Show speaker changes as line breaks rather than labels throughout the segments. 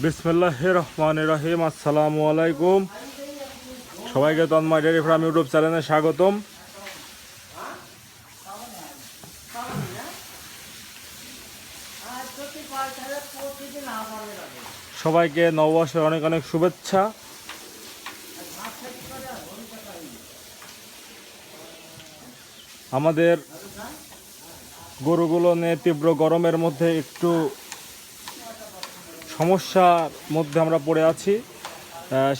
বিসমিল্লাহির রহমানির রহিম। আসসালামু আলাইকুম। সবাইকে তন্ময় ডেইরি ফার্ম ইউটিউব চ্যানেলে স্বাগতম। সবাইকে নববর্ষের অনেক অনেক শুভেচ্ছা। আমাদের গরুগুলো নিয়ে তীব্র গরমের মধ্যে একটু সমস্যার মধ্যে আমরা পড়ে আছি।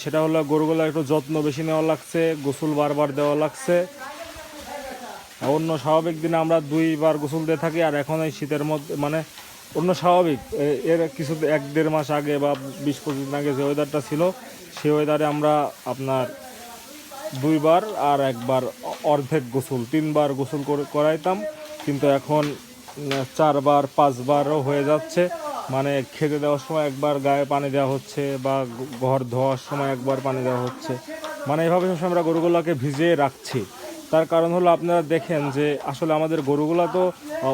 সেটা হলো গরুগুলো একটু যত্ন বেশি নেওয়া লাগছে, গোসল বারবার দেওয়া লাগছে। অন্য স্বাভাবিক দিনে আমরা 2বার গোসল দিয়ে থাকি, আর এখন এই শীতের মধ্যে মানে অন্য স্বাভাবিক এর কিছু 1-1.5 মাস আগে বা 20-25 দিন আগে যে ওয়েদারটা ছিল, সেই ওয়েদারে আমরা আপনার 2বার আর 1বার অর্ধেক গোসল, 3বার গোসল করাইতাম। কিন্তু এখন 4বার 5বারও হয়ে যাচ্ছে। মানে খেতে দেওয়ার সময় 1বার গায়ে পানি দেওয়া হচ্ছে, বা ঘর ধোয়ার সময় 1বার পানি দেওয়া হচ্ছে। মানে এইভাবে সবসময় আমরা গরুগুলোকে ভিজিয়ে রাখছি। তার কারণ হলো আপনারা দেখেন যে আসলে আমাদের গরুগুলো তো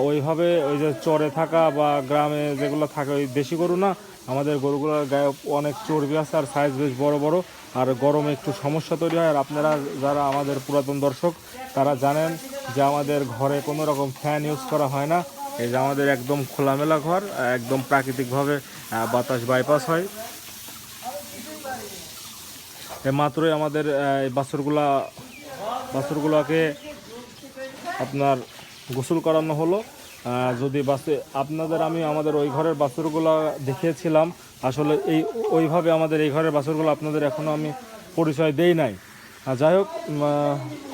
ওইভাবে ওই যে চরে থাকা বা গ্রামে যেগুলো থাকে ওই দেশি গরু না। আমাদের গরুগুলোর গায়ে অনেক চর্বি আছে, আর সাইজ বেশ বড় বড়, আর গরমে একটু সমস্যা তৈরি হয়। আর আপনারা যারা আমাদের পুরাতন দর্শক তারা জানেন যে আমাদের ঘরে কোনো রকম ফ্যান ইউজ করা হয় না। এই যে আমাদের একদম খোলামেলা ঘর, একদম প্রাকৃতিকভাবে বাতাস বাইপাস হয়। মাত্রই আমাদের এই বাছুরগুলোকে আপনার গোসল করানো হলো। যদি আপনাদের আমি আমাদের ওই ঘরের বাছুরগুলো দেখিয়েছিলাম, আসলে ওইভাবে আমাদের এই ঘরের বাছুরগুলো আপনাদের এখনও আমি পরিচয় দেই নাই। যাই হোক,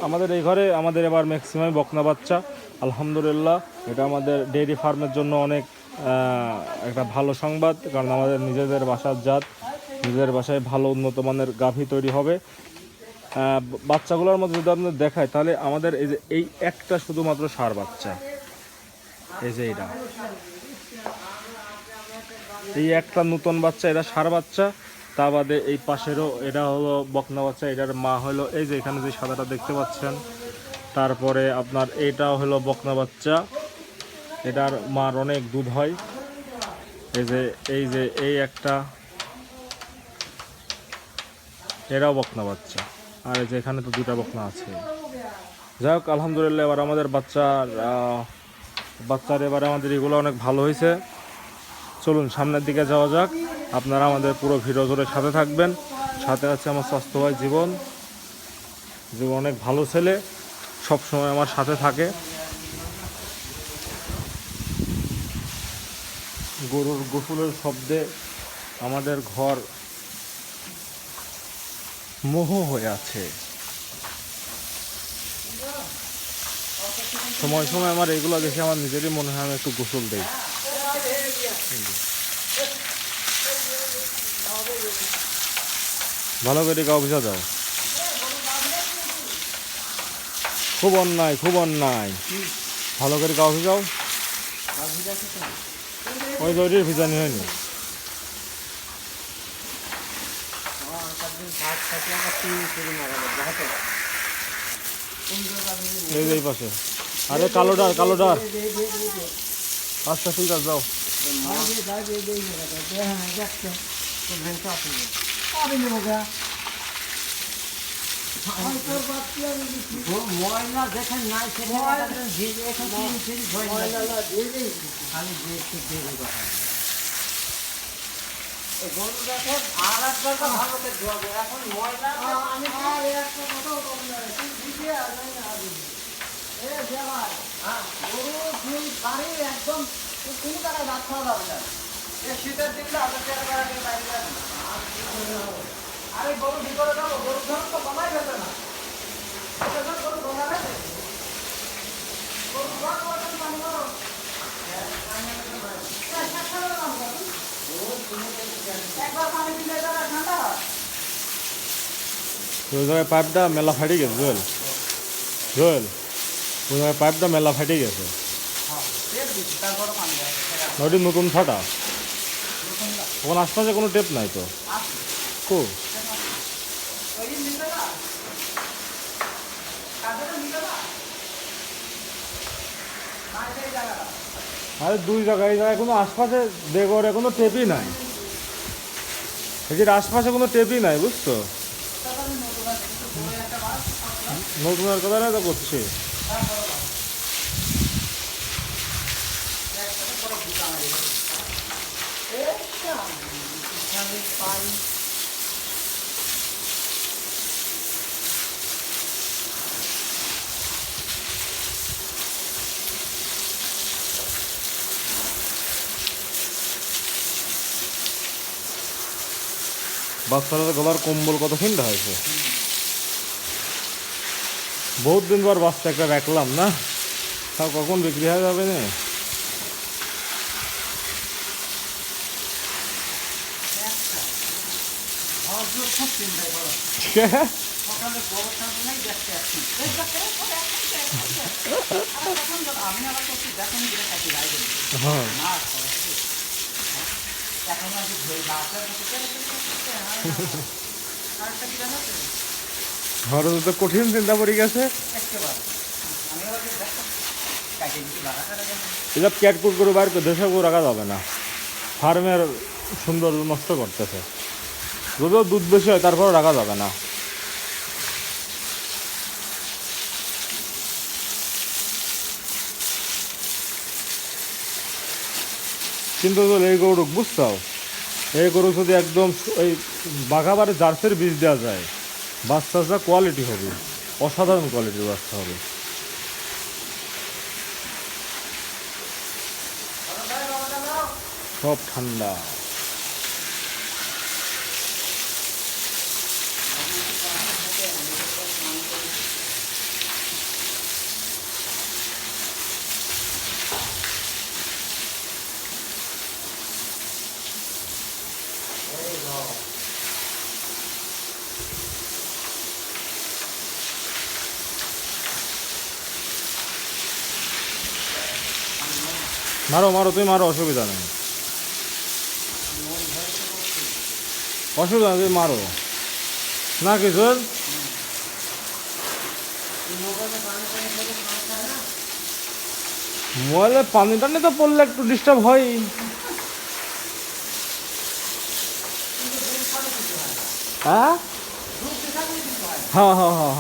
আমাদের এই ঘরে আমাদের এবার ম্যাক্সিমাম বকনা বাচ্চা। আলহামদুলিল্লাহ, এটা আমাদের ডেইরি ফার্মের জন্য অনেক একটা ভালো সংবাদ, কারণ আমাদের নিজেদের বাসার জাত, নিজেদের বাসায় ভালো উন্নত মানের গাভী তৈরি হবে। বাচ্চাগুলোর মধ্যে যদি আপনাদের দেখায়, তাহলে আমাদের এই একটা শুধুমাত্র ষাঁড় বাচ্চা, এই যে এই একটা নতুন বাচ্চা, এটা ষাঁড় বাচ্চা। তা বাদে এই পাশেরও এটা হলো বকনা বাচ্চা, এটার মা হলো এই যে এখানে যে সাদাটা দেখতে পাচ্ছেন। তারপরে আপনার এইটাও হলো বকনা বাচ্চা, এটার মার অনেক দুধ হয়। এই একটা, এরাও বকনা বাচ্চা। আর এই যে এখানে তো 2টা বকনা আছে। যাই হোক, আলহামদুলিল্লাহ, এবার আমাদের বাচ্চার এবারে আমাদের এগুলো অনেক ভালো হয়েছে। চলুন সামনের দিকে যাওয়া যাক। আপনারা আমাদের পুরো ভিডিও জুড়ে সাথে থাকবেন। সাথে আছে আমার স্বাস্থ্য ভাই জীবন অনেক ভালো ছেলে, সব সময় আমার সাথে থাকে। গরুর গোসলের শব্দে আমাদের ঘর মোহ হয়ে আছে। সময় সময় আমার এগুলো দেখে আমার নিজেরই মনে হয় আমি একটু গোসল দেই। ভালো করে গাও ভিজা যাও। খুব অন্যায়, খুব অন্যায়। ভালো করে গাও ভিজাও। ওই দড়ির ভিজানি হয়নি। এই পাশে, আরে কালোডার আচ্ছা ঠিক আছে, যাও।
ময়লা দেখেন নাই গরু দেখেন আর একবার ভালো ধোয়াবে। এখন ময়লা আমি গরু বাড়ি একদম কোনো টাকায় ভাত খাওয়া যাবে না। শীতের দিনটা আরে গরু ভিতরে যাবো, গরু ধরুন তো কমাই গেছে না। গরু ধরা গেছে, গরু ধোয়া পানি করো।
ওই জায়গায় পাইপটা মেলা ফাটি গেছে। জোয়েল ওই জায়গায় পাইপটা মেলা ফাটি গেছে। ওইটি নতুন ফাটা, ওখানে আশপাশে কোনো টেপ নাই তো। খুব আরে 2 জায়গায়, এই জায়গায় কোনো আশপাশে বেগরে কোনো টেপই নাই। এর আশপাশে কোনো টেপই নাই, বুঝছো? নতুনের কথা না তো করছি। বাচ্চারা গলার কম্বল কত কিনতে হয়েছে। বহুত দিন পর বাচ্চা একটা রাখলাম না, তাও কখন বিক্রি হয়ে যাবে না। হ্যাঁ, ঘরে তো কঠিন চিন্তা পড়ে গেছে। এসব ক্যাটকুট করে বাইর করে দেশে রাখা যাবে না, ফার্মের সুন্দর নষ্ট করতেছে। যদিও দুধ বেশি হয় তারপরে রাখা যাবে না। কিন্তু এই গরু বুঝছাও, এই গরু যদি একদম ওই বাঘাবারে জার্সির বীজ দেওয়া যায়, বাচ্চা কোয়ালিটি হবে, অসাধারণ কোয়ালিটির বাচ্চা হবে। সব ঠান্ডা। মারো মারো, তুমি মারো, অসুবিধা নেই, অসুবিধা নেই, তুমি মারো না কিছু। মোবাইলে পানি টানি তো পড়লে একটু ডিস্টার্ব হয়। হ্যাঁ হ্যাঁ হ্যাঁ হ্যাঁ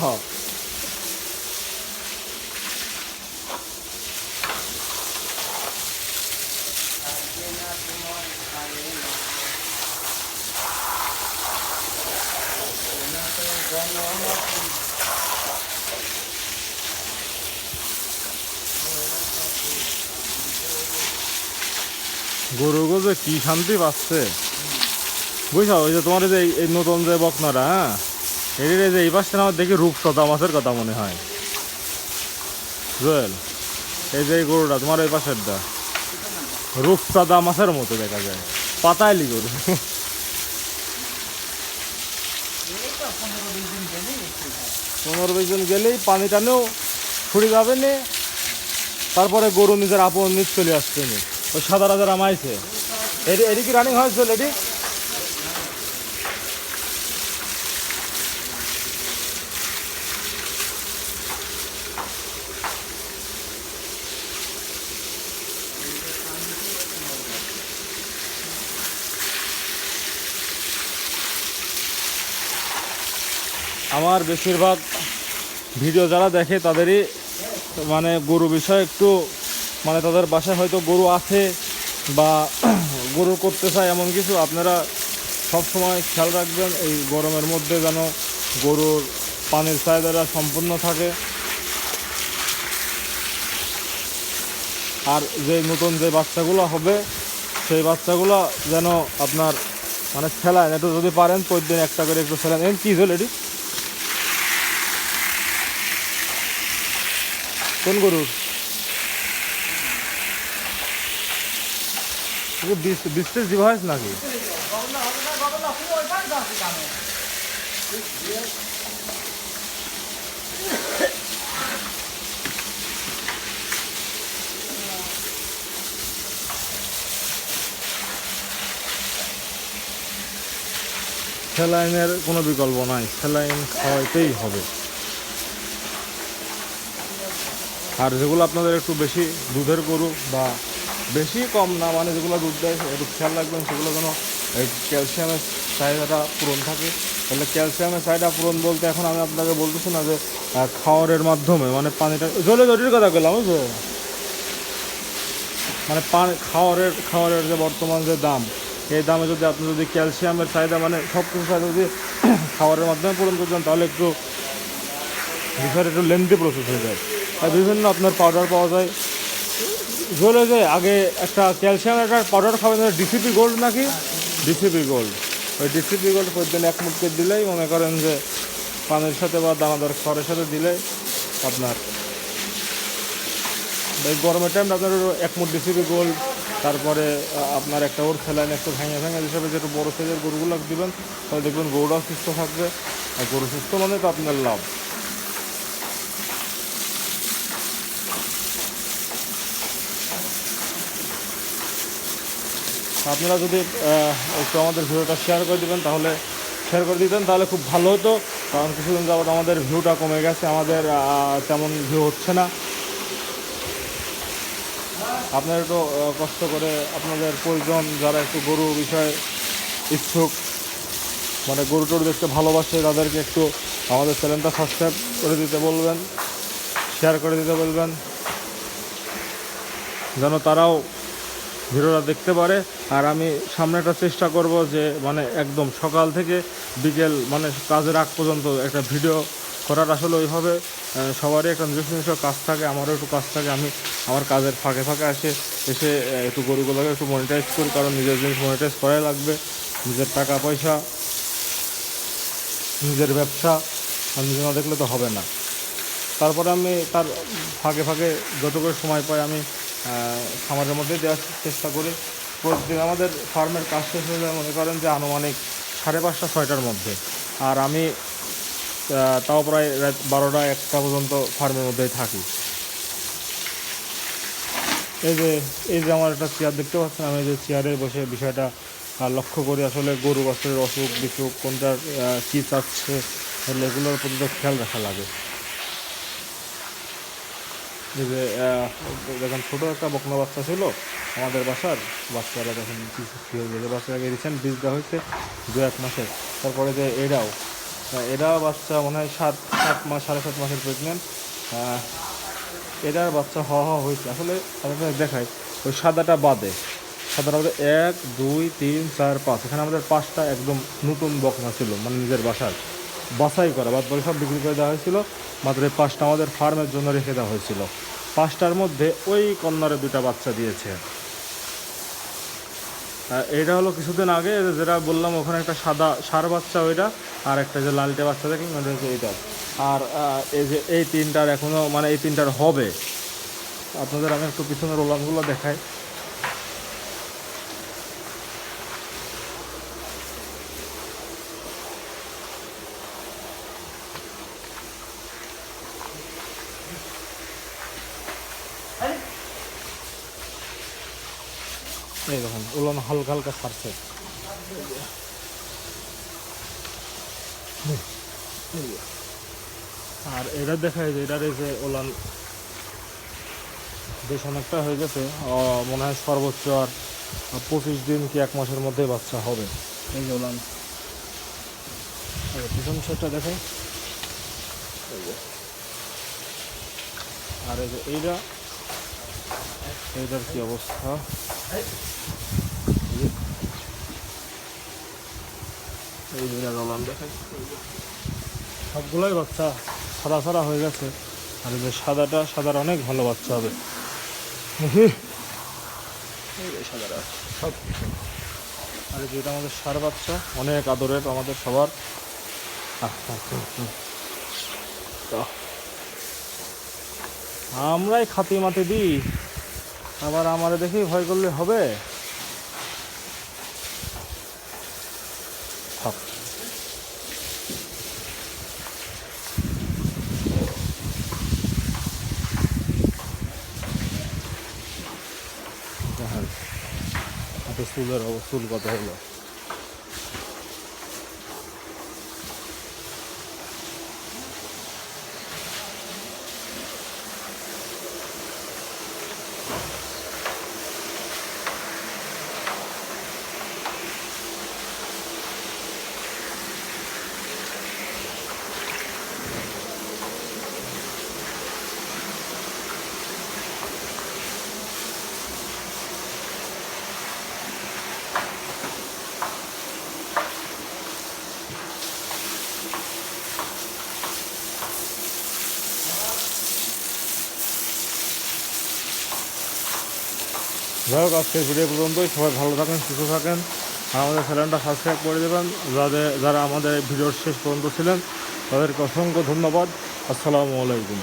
হ্যাঁ। গরু যে কি শান্তি পাচ্ছে, বুঝছো? ওই যে তোমার যে এই নতুন যে বকনারা, হ্যাঁ, এর যে এই পাশটা আমার দেখি রূপসদা মাছের কথা মনে হয়। জুয়েল, এই যে গরুটা তোমার এই পাশেরটা রূপসাদা মাছের মতো দেখা যায়, পাতাইলি গরু। 15-20 দিন গেলেই পানি টানেও ছুড়ে যাবে নে, তারপরে গরু নিজের আপন নিজ চলে আসছে নি। ওই সাদা রাজা রামাইছে, এটি কি রানিং হয়েছে এটি? আমার বেশিরভাগ ভিডিও যারা দেখে তাদেরই মানে গরু বিষয়ে একটু মানে তাদের বাসায় হয়তো গরু আছে বা গরু করতে চায় এমন কিছু। আপনারা সব সময় খেয়াল রাখবেন এই গরমের মধ্যে যেন গরুর পানির চাহিদাটা সম্পূর্ণ থাকে। আর যে নতুন যে বাচ্চাগুলো হবে সেই বাচ্চাগুলো যেন আপনার মানে স্যালাইন একটু যদি পারেন প্রতিদিন একটা করে একটু স্যালাইন। কী হল এটি? কোন গরুর? বিস্টের ডিভাইস নাকি? স্যালাইনের কোনো বিকল্প নাই, স্যালাইন খাওয়াইতেই হবে। আর যেগুলো আপনাদের একটু বেশি দুধের গরু বা বেশি কম না, মানে যেগুলো দুধ দেয় একটু খেয়াল রাখবেন সেগুলো যেন এই ক্যালসিয়ামের চাহিদাটা পূরণ থাকে। তাহলে ক্যালসিয়ামের চাহিদা পূরণ বলতে এখন আমি আপনাকে বলতেছি না যে খাওয়ারের মাধ্যমে, মানে পানিটা জলে জটির কথা বললাম, বুঝলো, মানে পানি খাওয়ারের যে বর্তমান যে দাম, এই দামে যদি আপনি যদি ক্যালসিয়ামের চাহিদা মানে সব কিছু চাহিদা যদি খাওয়ারের মাধ্যমে পূরণ করতে চান তাহলে একটু বিষয়টা একটু লেন্দি প্রসেস হয়ে যায়। আর বিভিন্ন আপনার পাউডার পাওয়া যায়, জ্বলে যায়। আগে একটা ক্যালসিয়ামের একটা পাউডার খাবেন, ডিসিপি গোল্ড নাকি, ডিসিপি গোল্ড, ওই ডিসিপি গোল্ড প্রতিদিন 1 মুঠকে দিলেই মনে করেন যে পানির সাথে বা দানাদার খাবারের সাথে দিলে আপনার এই গরমের টাইমটা আপনার 1 মুঠ ডিসিপি গোল্ড, তারপরে আপনার একটা ওর স্যালাইন একটু ভেঙে হিসাবে যেটা বড়ো সাইজের গরুগুলো দিবেন, তাহলে দেখবেন গরুটাও সুস্থ থাকবে। আর গরু সুস্থ মানে তো আপনার লাভ। আপনারা যদি একটু আমাদের ভিডিওটা শেয়ার করে দিতেন তাহলে খুব ভালো হতো, কারণ কিছুদিন যাবত আমাদের ভিউটা কমে গেছে, আমাদের তেমন ভিউ হচ্ছে না। আপনারা একটু কষ্ট করে আপনাদের প্রয়োজন যারা একটু গরু বিষয়ে ইচ্ছুক, মানে গরু টরু দেখতে ভালোবাসে, তাদেরকে একটু আমাদের চ্যানেলটা সাবস্ক্রাইব করে দিতে বলবেন, শেয়ার করে দিতে বলবেন, যেন তারাও ভিডিওটা দেখতে পারে। আর আমি সামনে একটা চেষ্টা করব যে মানে একদম সকাল থেকে বিকেল মানে কাজের আগ পর্যন্ত একটা ভিডিও করার। আসলে ওইভাবে সবারই একটা নিজস্ব কাজ থাকে, আমারও একটু কাজ থাকে। আমি আমার কাজের ফাঁকে এসে একটু গরুগুলোকে একটু মনিটাইজ করি, কারণ নিজের জিনিস মনিটাইজ করাই লাগবে। নিজের টাকা পয়সা, নিজের ব্যবসা নিজে না দেখলে তো হবে না। তারপরে আমি তার ফাঁকে যতটুকু সময় পাই আমি খামারের মধ্যে দেওয়ার চেষ্টা করি। প্রতিদিন আমাদের ফার্মের কাজ শেষ হয়ে যায় মনে করেন যে আনুমানিক 5:30-6টার মধ্যে, আর আমি তাও প্রায় রাত 12টা-1টা পর্যন্ত ফার্মের মধ্যেই থাকি। এই যে আমার একটা চেয়ার দেখতে পাচ্ছেন, আমি যে চেয়ারে বসে বিষয়টা লক্ষ্য করি, আসলে গরু বাছুরের অসুখ বিসুখ কোনটার কী চাচ্ছে, এগুলোর প্রতি তো খেয়াল রাখা লাগে। এই যে যখন ছোটো একটা বকনা বাচ্চা ছিল আমাদের বাচ্চারা তখন বাচ্চাকে রিসেন্ট বীজ দেওয়া হয়েছে 2-1 মাসে। তারপরে যে এরা বাচ্চা মনে হয় 7 মাস 7.5 মাসের প্রেগনেন্ট, এটার বাচ্চা হওয়া হয়েছে। আসলে আপনাদের দেখায় ওই সাদাটা বাদে 1, 2, 3, 4, 5, এখানে আমাদের 5টা একদম নতুন বকনা ছিল, মানে নিজের বাছাই করা, বাদ বাকি সব বিক্রি করে দেওয়া হয়েছিল। মাত্র এই 5টা আমাদের ফার্মের জন্য রেখে দেওয়া হয়েছিল। 5টার মধ্যে ওই কন্যারে 2টা বাচ্চা দিয়েছে। এটা হলো কিছুদিন আগে যেটা বললাম, ওখানে একটা সাদা সার বাচ্চা ওইটা, আর একটা যে লালটে বাচ্চা দেখলেন ওটা হচ্ছে এইটা। আর এই যে এই 3টার এখনও মানে এই 3টার হবে। আপনাদের আমি একটু পিছনের ওলানগুলো দেখাই। এই দেখুন ওলান হালকা হালকা ছাড়ছে। আর এটা দেখায় যে এটার এই যে ওলান বেশ অনেকটা হয়ে গেছে, মনে হয় সর্বোচ্চ আর 25 দিন কি 1 মাসের মধ্যে বাচ্চা হবে। এই যে ওলান পিছন সাইডটা দেখে, আর এই যে এইটার কি অবস্থা, এই যে ওলান দেখায় সবগুলোই বাচ্চা সাদা হয়ে গেছে। আর এই যে সাদার অনেক ভালো বাচ্চা হবে। সাদারা সব কিছু। আর যেটা আমাদের সার বাচ্চা অনেক আদরের আমাদের সবার। আমরাই খাতি মাতি দিই, আবার আমারে দেখেই ভয় করলে হবে। চুল কত হলো। যাই হোক আজকের ভিডিও পর্যন্তই। সবাই ভালো থাকেন, সুস্থ থাকেন, আর আমাদের চ্যানেলটা সাবস্ক্রাইব করে দেবেন। যারা আমাদের ভিডিওর শেষ পর্যন্ত ছিলেন তাদেরকে অসংখ্য ধন্যবাদ। আসসালামু আলাইকুম।